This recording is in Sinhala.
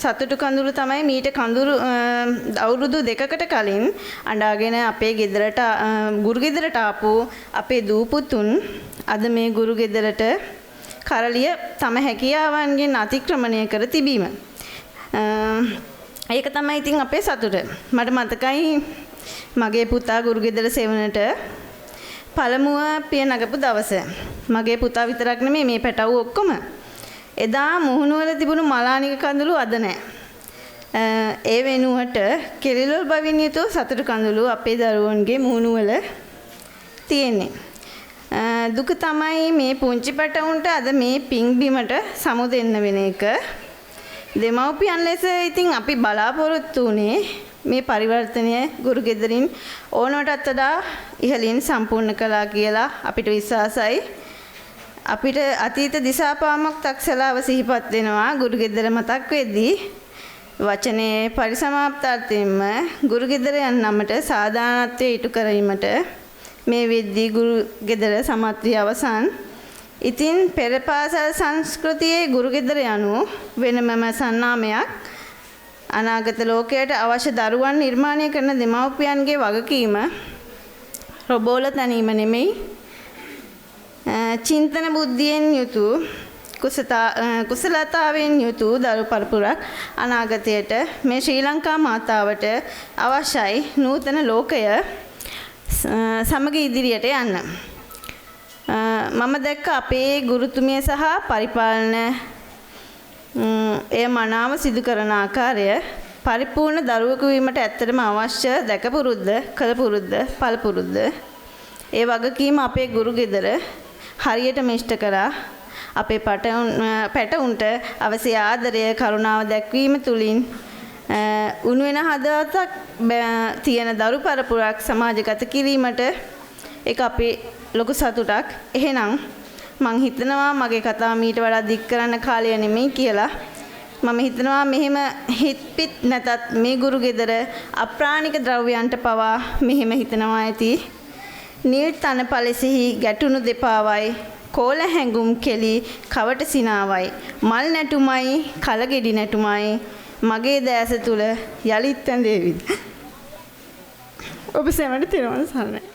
සතුටු කඳුළු තමයි මීට කඳුළු අවුරුදු 2කට කලින් අඬාගෙන අපේ ගෙදරට ගුරු ගෙදරට ආපු අපේ දූපුතුන් අද මේ ගුරු ගෙදරට කරලිය තම හැකියාවන්ගෙන් අතික්‍රමණය කර තිබීම. ඒක තමයි ඉතින් අපේ සතුට. මට මතකයි මගේ පුතා ගුරු ගෙදර සෙවණට පළමුව පිය නගපු දවස. මගේ පුතා විතරක් නෙමෙයි මේ පැටවු ඔක්කොම. එදා මුහුණුවල තිබුණු මලානික කඳුළු අද නැහැ. ඒ වෙනුවට කෙලිලොල් බවින් යුතු සතුටු කඳුළු අපේ දරුවන්ගේ මුහුණුවල තියෙන්නේ. දුක තමයි මේ පුංචි පැටවුන්ට අද මේ පිංබිමට සමු දෙන්න වෙන එක. දෙමව්පියන් ලෙස ඉතින් අපි බලාපොරොත්තු වුණේ මේ පරිවර්තනය ගුරු ගෙදරින් ඕනටත් වඩා ඉහළින් සම්පූර්ණ කළා කියලා අපිට විශ්වාසයි. අපිට අතීත දිසාපාමොක් තක්සලාව සිහිපත් වෙනවා ගුරු ගෙදර මතක් වෙද්දී වචනේ පරිසමාප්තාර්ථයෙන්ම ගුරු ගෙදර යන නමට සාධාරණත්වයේ ඉටු කිරීමට මේ වෙද්දී ගුරු ගෙදර සමත් වී අවසන්. ඉතින් පෙර පාසල් සංස්කෘතියේ ගුරු ගෙදර යනු වෙනමම සන්නාමයක්. අනාගත ලෝකයට අවශ්‍ය දරුවන් නිර්මාණය කරන දෙමව්පියන්ගේ වගකීම රොබෝල තනීම නෙමෙයි. චින්තන බුද්ධියෙන් යුතු කුසලතාවෙන් යුතු දරු පරපුරක් අනාගතයට මේ ශ්‍රී ලංකා මාතාවට අවශ්‍යයි නූතන ලෝකය සමග ඉදිරියට යන්න. මම දැක්ක අපේ ගුරුතුමිය සහ පරිපාලන එය මනාව සිදු කරන ආකාරය පරිපූර්ණ දරුවෙකු වීමට ඇත්තටම අවශ්‍ය දැකපුරුද්ද, කලපුරුද්ද, පළපුරුද්ද. ඒ වගකීම අපේ ගුරු ගෙදර හරියට මිෂ්ඨ කරා අපේ පැටවුන්ට අවශ්‍ය ආදරය කරුණාව දැක්වීම තුලින් උණු වෙන හදවතක් තියෙන දරු පරපුරක් සමාජගත කිරීමට ඒක අපේ ලොකු සතුටක්. එහෙනම් මං හිතනවා මගේ කතාව මීට වඩා දික් කරන්න කාලය නෙමෙයි කියලා. මම හිතනවා මෙහෙම හිත්පිට නැතත් මේ ගුරු ගෙදර අප්‍රාණික ද්‍රව්‍යයන්ට පවා මෙහෙම හිතනවා ඇති. නිල් තන පලෙසෙහි ගැටුණු දෙපාවයි කෝල හැඟුම් කෙලි කවට සිනාවයි මල් නැටුමයි කලගෙඩි නැටුමයි මගේ දැස තුල යලිත් ඇඳේවිද. ඔබ සැමට තෙරුවන් සරණයි.